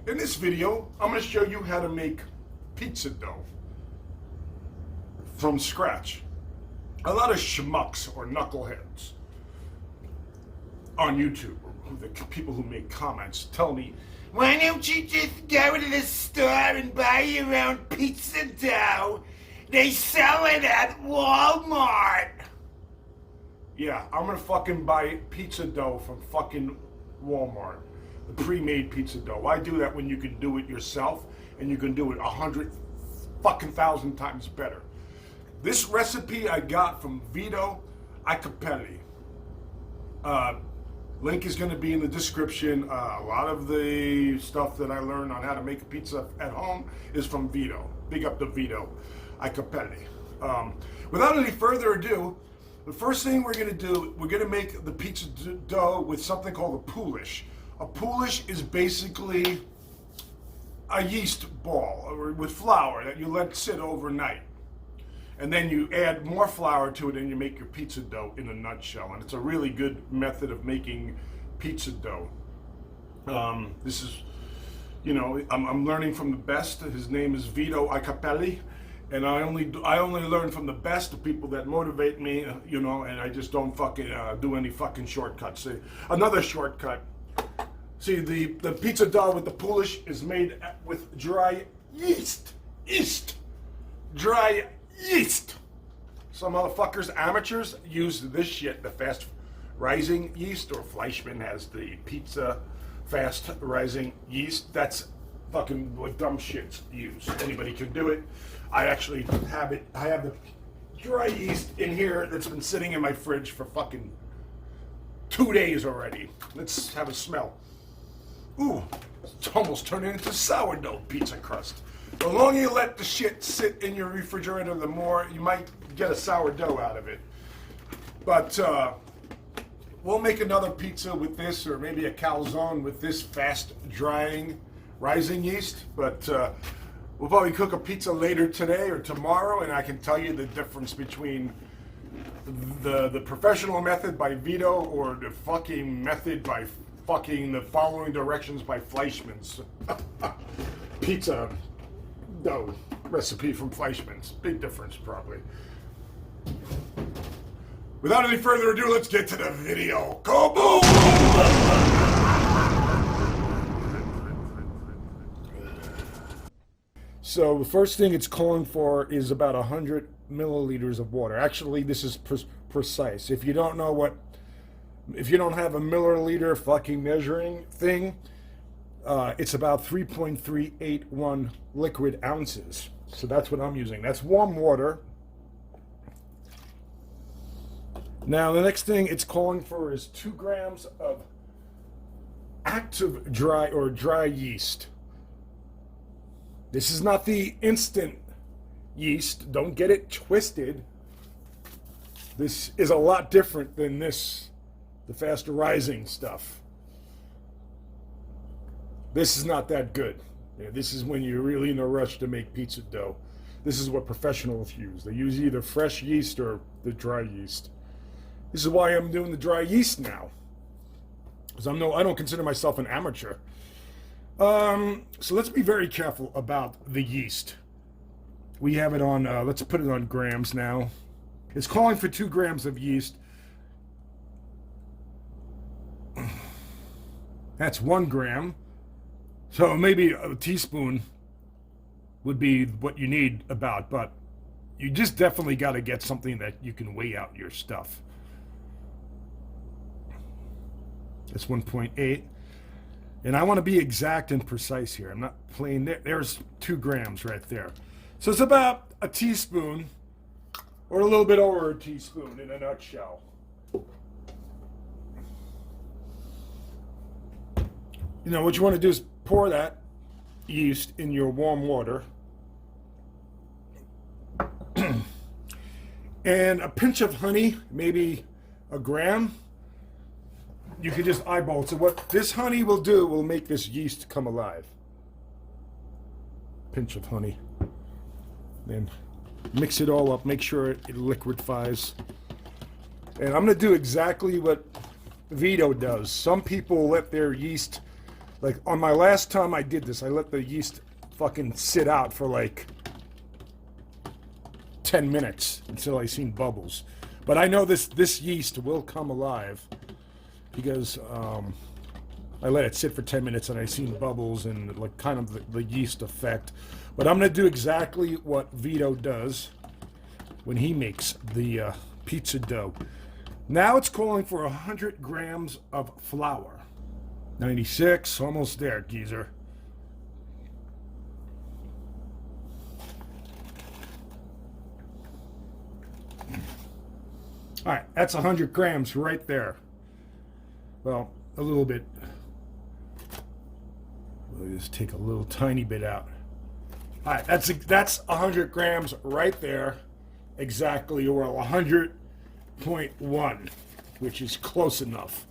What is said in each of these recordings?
In this video, I'm going to show you how to make pizza dough from scratch. A lot of schmucks or knuckleheads on YouTube, the people who make comments, tell me, why don't you just go to the store and buy your own pizza dough? They sell it at Walmart. Yeah, I'm gonna fucking buy pizza dough from fucking Walmart. The pre-made pizza dough. Why do that when you can do it yourself and you can do it 100,000 times better? This recipe I got from Vito Acapelli. Link is going to be in the description. A lot of the stuff that I learned on how to make a pizza at home is from Vito. Big up to Vito Acapelli. Without any further ado, the first thing we're going to do, we're going to make the pizza dough with something called a Poolish. A Poolish is basically a yeast ball with flour that you let sit overnight. And then you add more flour to it and you make your pizza dough in a nutshell. And it's a really good method of making pizza dough. This is, you know, I'm learning from the best. His name is Vito Acapelli. And I only learn from the best, the people that motivate me, you know, and I just don't fucking do any fucking shortcuts. See, another shortcut. See, the pizza dough with the Poolish is made with dry yeast. Dry yeast. Some motherfuckers, amateurs, use this shit, the fast rising yeast, or Fleischmann has the pizza fast rising yeast. That's fucking what dumb shits use. Anybody can do it. I actually have it. I have the dry yeast in here that's been sitting in my fridge for fucking 2 days already. Let's have a smell. Ooh, it's almost turning into sourdough pizza crust. The longer you let the shit sit in your refrigerator, the more you might get a sourdough out of it. But we'll make another pizza with this, or maybe a calzone with this fast drying rising yeast. But we'll probably cook a pizza later today or tomorrow, and I can tell you the difference between the professional method by Vito or the fucking method by fucking the following directions by Fleischmann's pizza dough recipe from Fleischmann's. Big difference, probably. Without any further ado, let's get to the video. Go boom! So the first thing it's calling for is about 100 milliliters of water. Actually, this is precise. If you don't know if you don't have a milliliter fucking measuring thing, it's about 3.381 liquid ounces. So that's what I'm using. That's warm water. Now the next thing it's calling for is 2 grams of active dry or dry yeast. This is not the instant yeast. Don't get it twisted. This is a lot different than this, the faster rising stuff. This is not that good. Yeah, this is when you're really in a rush to make pizza dough. This is what professionals use. They use either fresh yeast or the dry yeast. This is why I'm doing the dry yeast now, because I don't consider myself an amateur. So let's be very careful about the yeast. We have it on, let's put it on grams now. It's calling for 2 grams of yeast. That's 1 gram. So maybe a teaspoon would be what you need about, but you just definitely got to get something that you can weigh out your stuff. That's 1.8. And I want to be exact and precise here. I'm not playing there. There's 2 grams right there. So it's about a teaspoon, or a little bit over a teaspoon in a nutshell. You know, what you want to do is pour that yeast in your warm water. And a pinch of honey, maybe a gram. You can just eyeball it. So what this honey will do will make this yeast come alive. Pinch of honey. Then mix it all up. Make sure it liquefies. And I'm going to do exactly what Vito does. Some people let their yeast Like on my last time I did this, I let the yeast fucking sit out for like 10 minutes until I seen bubbles. But I know this yeast will come alive because I let it sit for 10 minutes and I seen bubbles and like kind of the yeast effect. But I'm gonna do exactly what Vito does when he makes the pizza dough. Now it's calling for 100 grams of flour. 96, almost there, geezer. All right, that's 100 grams right there. Well, a little bit. We'll just take a little tiny bit out. All right, that's 100 grams right there, exactly, or 100.1, which is close enough.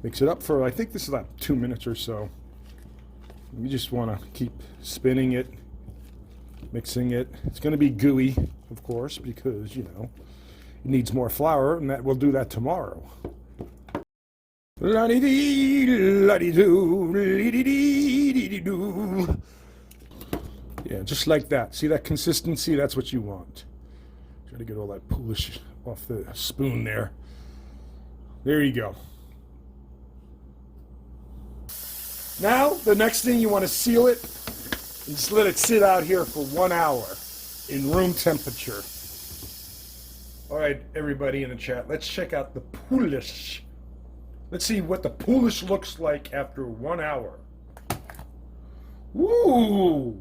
Mix it up for, I think this is about 2 minutes or so. You just want to keep spinning it, mixing it. It's going to be gooey, of course, because, you know, it needs more flour, and we'll do that tomorrow. Yeah, just like that. See that consistency? That's what you want. Try to get all that Poolish off the spoon there. There you go. Now, the next thing, you want to seal it and just let it sit out here for 1 hour in room temperature. All right, everybody in the chat, let's check out the Poolish. Let's see what the Poolish looks like after 1 hour. Ooh!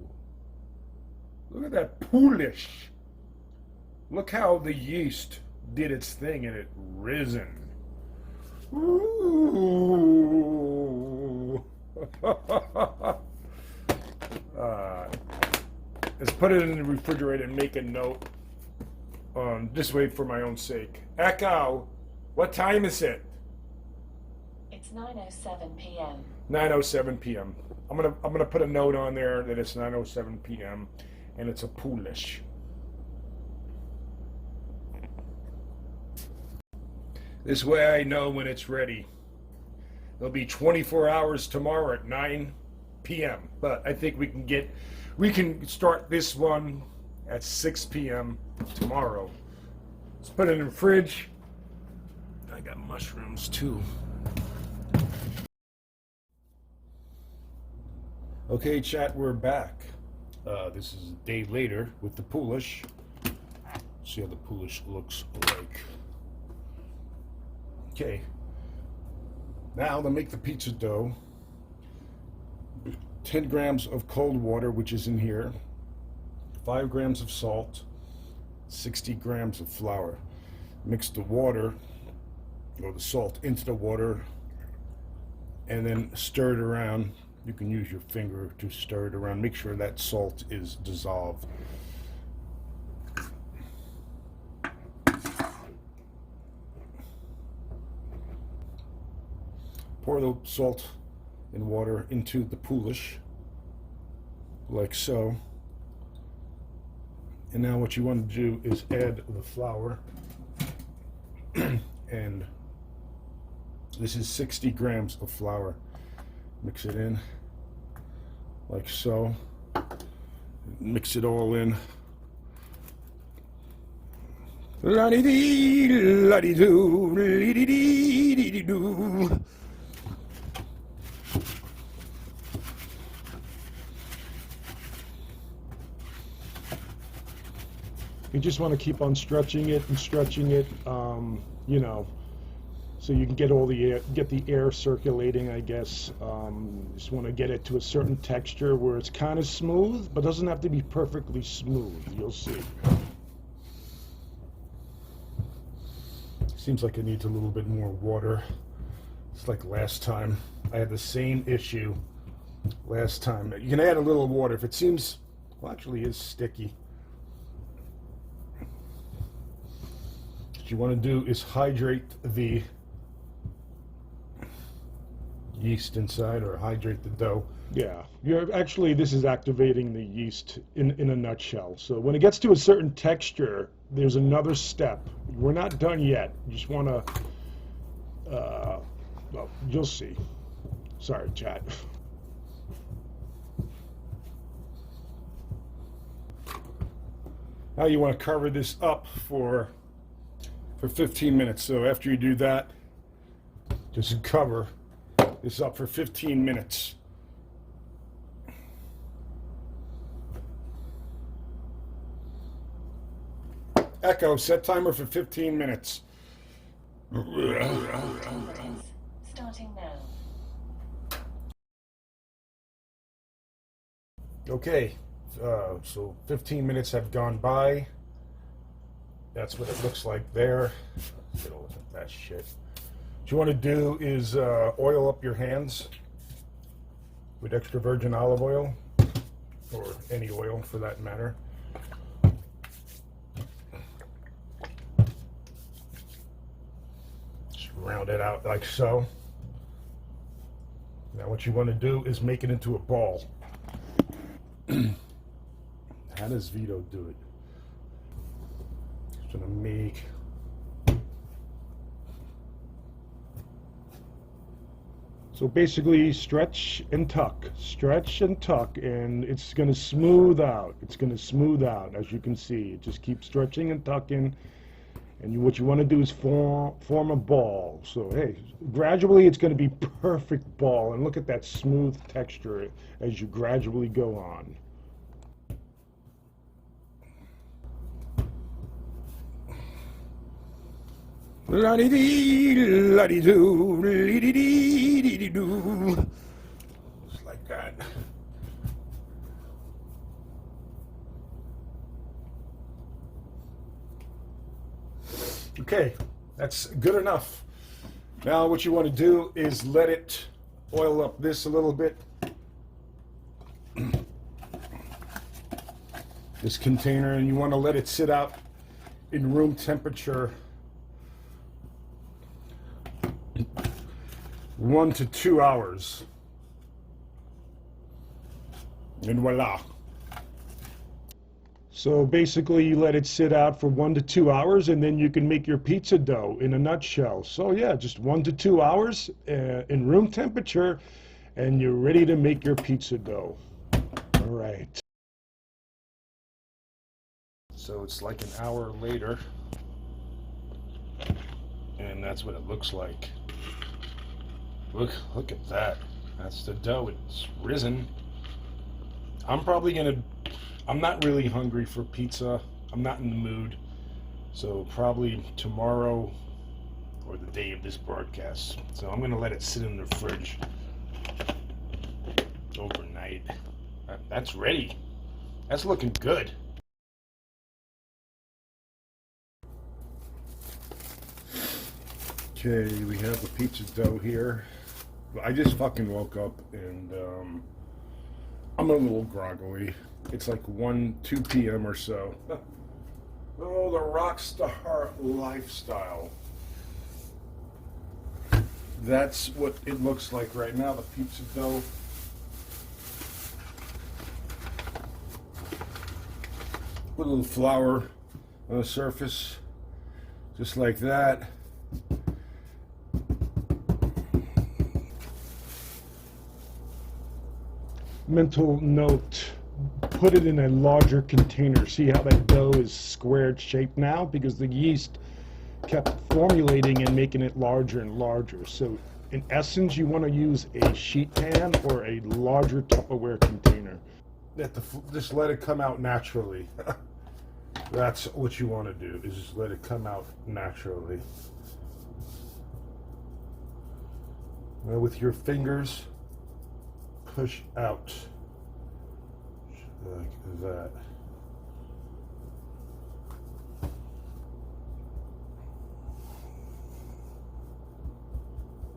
Look at that Poolish. Look how the yeast did its thing and it risen. Ooh! Let's put it in the refrigerator and make a note. Just wait for my own sake. Echo, what time is it? It's 9:07 p.m. 9:07 p.m. I'm gonna put a note on there that it's 9:07 p.m. and it's a Poolish. This way I know when it's ready. There'll be 24 hours tomorrow at 9 p.m. But I think we can start this one at 6 p.m. tomorrow. Let's put it in the fridge. I got mushrooms too. Okay, chat, we're back. This is a day later with the Poolish. See how the Poolish looks like. Okay. Now to make the pizza dough, 10 grams of cold water, which is in here, 5 grams of salt, 60 grams of flour. Mix the water, or the salt, into the water, and then stir it around. You can use your finger to stir it around. Make sure that salt is dissolved. Pour the salt and water into the Poolish, like so. And now what you want to do is add the flour. And this is 60 grams of flour. Mix it in, like so. Mix it all in. La-dee-dee-la-dee-doo, la-dee-dee-dee-dee-doo. You just want to keep on stretching it and stretching it, you know, so you can get all the air, get the air circulating, I guess. Just want to get it to a certain texture where it's kind of smooth, but doesn't have to be perfectly smooth. You'll see. Seems like it needs a little bit more water. It's like last time. I had the same issue last time. You can add a little water. If it seems Well, actually, is sticky. What you want to do is hydrate the yeast inside, or hydrate the dough. Yeah, you're actually, this is activating the yeast in a nutshell. So when it gets to a certain texture, there's another step. We're not done yet. You just want to, well, you'll see. Sorry, chat. Now you want to cover this up for 15 minutes. So after you do that, just cover this up for 15 minutes. Echo, set timer for 15 minutes. Starting now. Okay, so 15 minutes have gone by. That's what it looks like there. Let's get a look at that shit. What you want to do is oil up your hands with extra virgin olive oil, or any oil for that matter. Just round it out like so. Now what you want to do is make it into a ball. How does Vito do it? Just gonna make So basically, stretch and tuck, and it's going to smooth out. It's going to smooth out, as you can see. It just keeps stretching and tucking, and what you want to do is form a ball. So hey, gradually it's going to be perfect ball, and look at that smooth texture as you gradually go on. La-dee-dee, la-dee-doo, la-dee-dee-dee-dee-doo. Just like that. Okay, that's good enough. Now what you want to do is let it oil up this a little bit. This container, and you want to let it sit out in room temperature 1 to 2 hours. And voila. So basically, you let it sit out for 1 to 2 hours, and then you can make your pizza dough in a nutshell. So yeah, just 1 to 2 hours in room temperature, and you're ready to make your pizza dough. All right. So it's like an hour later, and that's what it looks like. Look at that. That's the dough. It's risen. I'm not really hungry for pizza. I'm not in the mood. So probably tomorrow or the day of this broadcast. So I'm going to let it sit in the fridge overnight. That's ready. That's looking good. Okay, we have the pizza dough here. I just fucking woke up, and I'm a little groggily. It's like 2 p.m. or so. Oh, the rock star lifestyle. That's what it looks like right now, the pizza dough. Put a little flour on the surface, just like that. Mental note, put it in a larger container. See how that dough is squared shaped now? Because the yeast kept formulating and making it larger and larger. So in essence, you want to use a sheet pan or a larger Tupperware container. Just let it come out naturally. That's what you want to do, is just let it come out naturally. Now with your fingers, push out like that.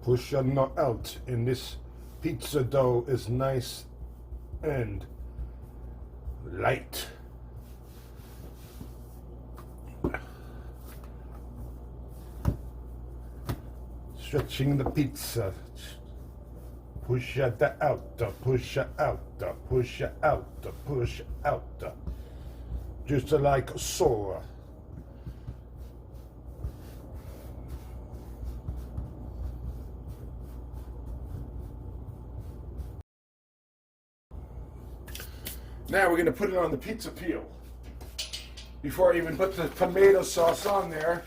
Push out, and this pizza dough is nice and light. Stretching the pizza. Push it out, push it out, push it out, push it out. Just like so. Now we're going to put it on the pizza peel. Before I even put the tomato sauce on there,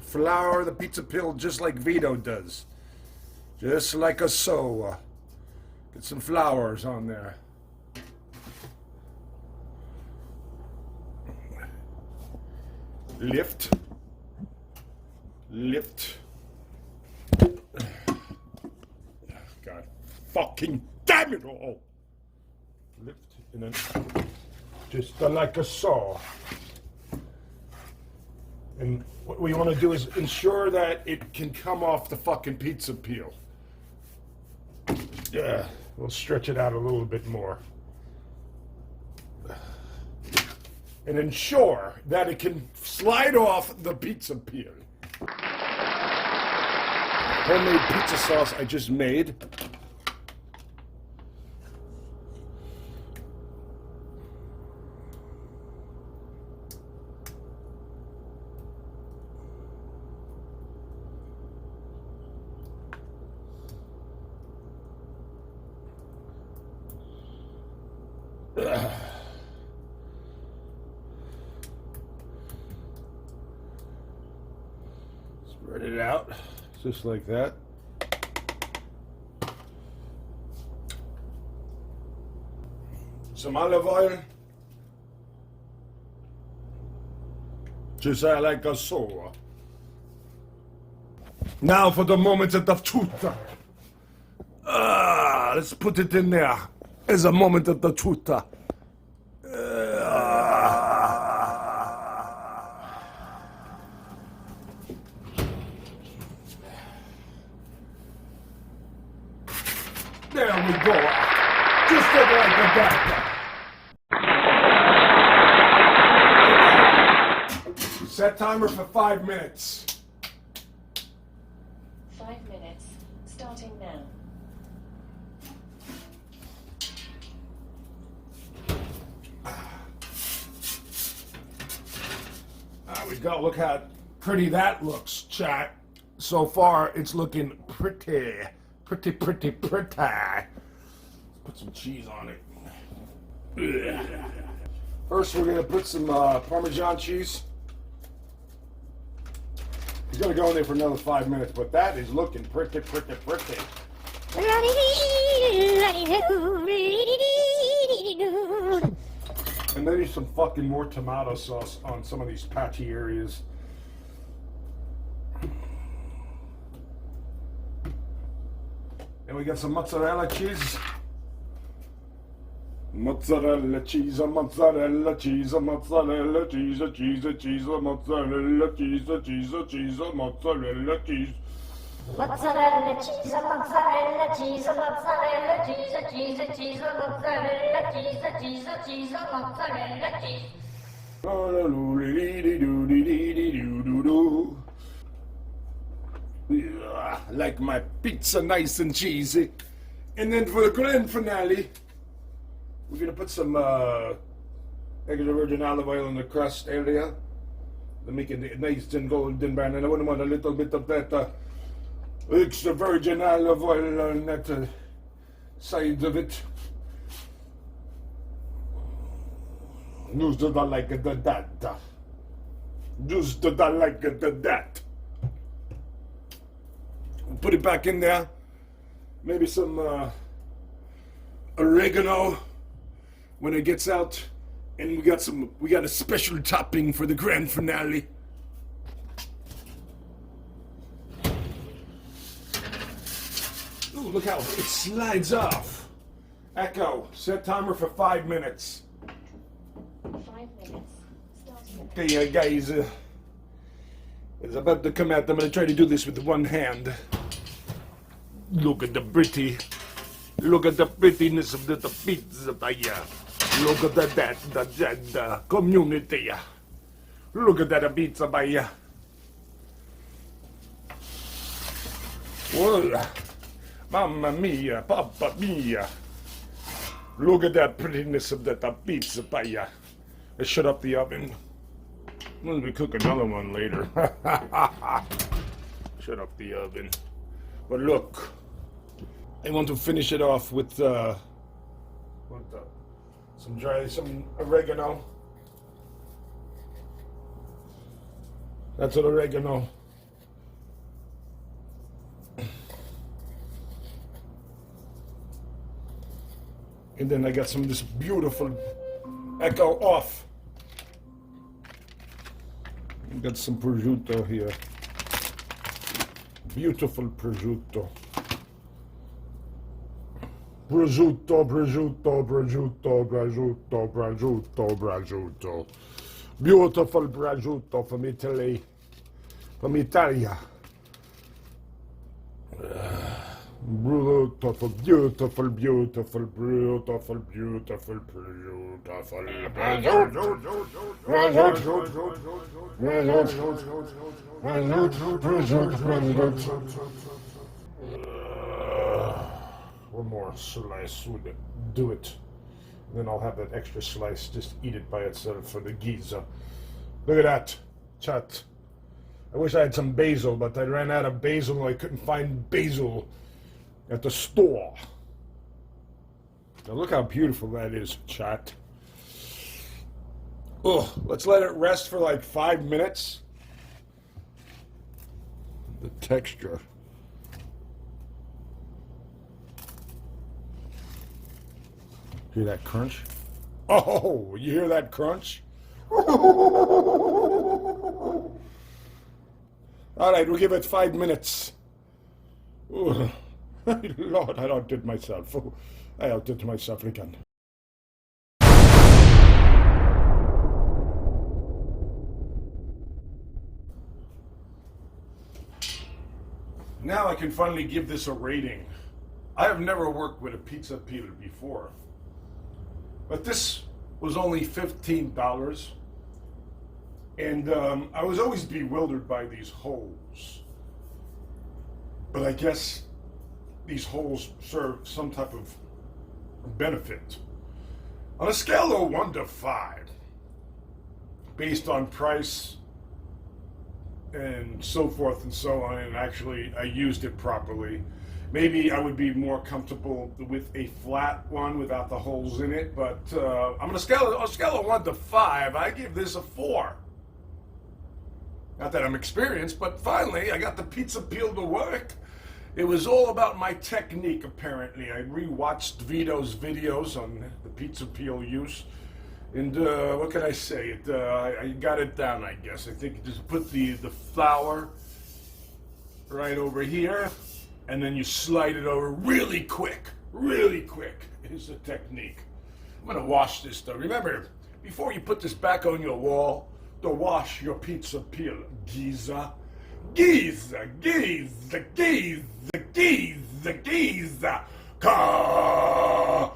flour the pizza peel just like Vito does. Just like a so. Get some flowers on there. Lift. Lift. God fucking damn it all. Lift and then just like a saw. And what we want to do is ensure that it can come off the fucking pizza peel. Yeah, we'll stretch it out a little bit more. And ensure that it can slide off the pizza peel. Homemade pizza sauce I just made. Spread it out, just like that. Some olive oil. Just like a so. Now for the moment of the truth. Let's put it in there. As a moment of the truth. There we go. Just like that. Set timer for 5 minutes. 5 minutes, starting now. There we go. Look how pretty that looks, chat. So far, it's looking pretty. Pretty. Let's put some cheese on it. Ugh. First, we're gonna put some Parmesan cheese. He's gonna go in there for another 5 minutes, but that is looking pretty. And maybe some fucking more tomato sauce on some of these patchy areas. And we got some mozzarella cheese. Mozzarella cheese, mozzarella cheese, mozzarella cheese, cheese, mozzarella cheese, mozzarella cheese. Mozzarella cheese, mozzarella cheese, mozzarella cheese, mozzarella cheese, mozzarella cheese. Like my pizza nice and cheesy. And then for the grand finale, we're gonna put some extra virgin olive oil in the crust area to make it nice and golden brown. And I want a little bit of that extra virgin olive oil on that side of it. Just like that. Just like that. Put it back in there. Maybe some oregano when it gets out. And we got a special topping for the grand finale. Ooh, look how it slides off. Echo, set timer for 5 minutes. 5 minutes, starting now. Okay, guys, it's about to come out. I'm going to try to do this with one hand. Look at the pretty. Look at the prettiness of the pizza, yeah. Look at the community, yeah. Look at that pizza, yeah. Well, mamma mia, papa mia. Look at that prettiness of that pizza, yeah. Let's shut up the oven. I'm gonna cook another one later. Shut up the oven. But look, I want to finish it off with some oregano. That's an oregano. And then I got some of this beautiful Echo off. I got some prosciutto here. Beautiful prosciutto. Prosciutto, prosciutto, prosciutto, prosciutto, prosciutto, prosciutto. Beautiful prosciutto from Italy. From Italia. Beautiful, beautiful, beautiful, beautiful, beautiful, one more slice would do it. Then I'll have that extra slice, just eat it by itself for the giza. Look at that, chat. I wish I had some basil, but I ran out of basil and I couldn't find basil at the store. Now look how beautiful that is, chat. Oh, let's let it rest for like 5 minutes. The texture. Hear that crunch? Oh, you hear that crunch? All right, we'll give it 5 minutes. Ooh. Lord, I outdid myself. Oh, I outdid myself again. Now I can finally give this a rating. I have never worked with a pizza peeler before, but this was only $15, and I was always bewildered by these holes. But I guess these holes serve some type of benefit. On a scale of 1 to 5, based on price and so forth and so on, and actually I used it properly, maybe I would be more comfortable with a flat one without the holes in it, but I'm on a scale of 1 to 5, I give this a 4. Not that I'm experienced, but finally I got the pizza peel to work. It was all about my technique, apparently. I rewatched Vito's videos on the pizza peel use, and what can I say? I got it down, I guess. I think you just put the flour right over here, and then you slide it over really quick is the technique. I'm gonna wash this though. Remember, before you put this back on your wall, to wash your pizza peel, Giza. Giza, Giza, Giza, Giza, Giza, ka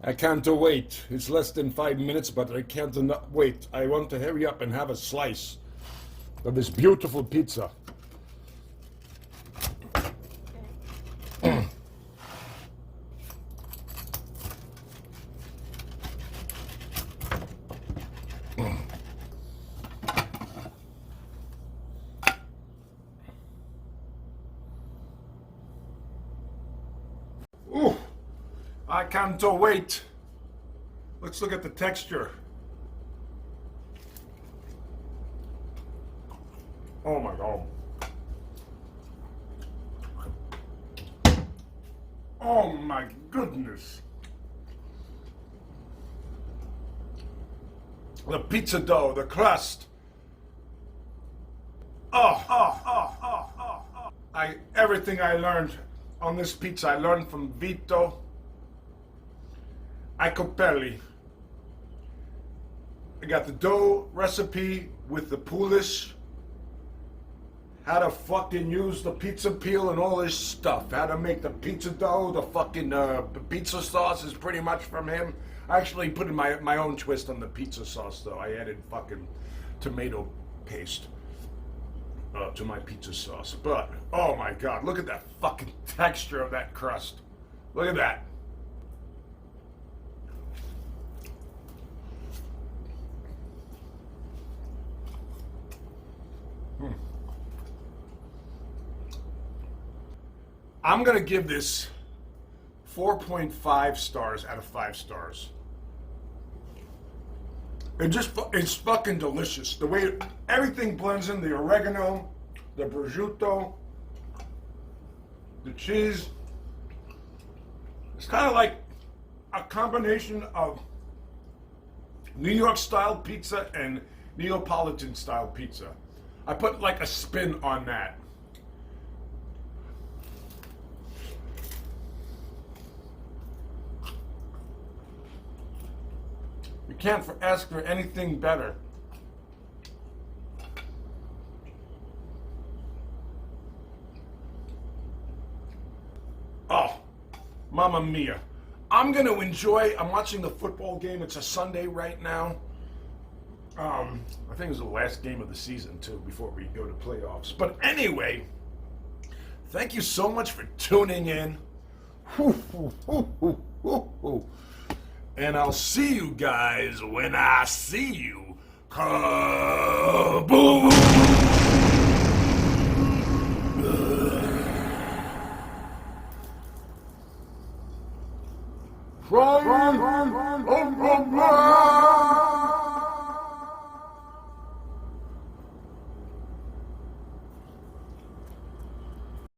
I can't wait. It's less than 5 minutes, but I can't wait. I want to hurry up and have a slice of this beautiful pizza. Ooh, I can't wait. Let's look at the texture. Oh my God. Oh my goodness. The pizza dough, the crust. Everything I learned on this pizza, I learned from Vito Icopelli. I got the dough recipe with the Poolish. How to fucking use the pizza peel and all this stuff. How to make the pizza dough. The fucking pizza sauce is pretty much from him. I actually put in my own twist on the pizza sauce, though. I added fucking tomato paste to my pizza sauce. But, oh my god, look at that fucking texture of that crust. Look at that. I'm gonna give this 4.5 stars out of 5 stars. It's fucking delicious. The way everything blends in, the oregano, the prosciutto, the cheese. It's kind of like a combination of New York style pizza and Neapolitan style pizza. I put like a spin on that. You can't ask for anything better. Oh, mamma mia. I'm watching the football game. It's a Sunday right now. I think it was the last game of the season, too, before we go to playoffs. But anyway, thank you so much for tuning in. And I'll see you guys when I see you. Kaboom! From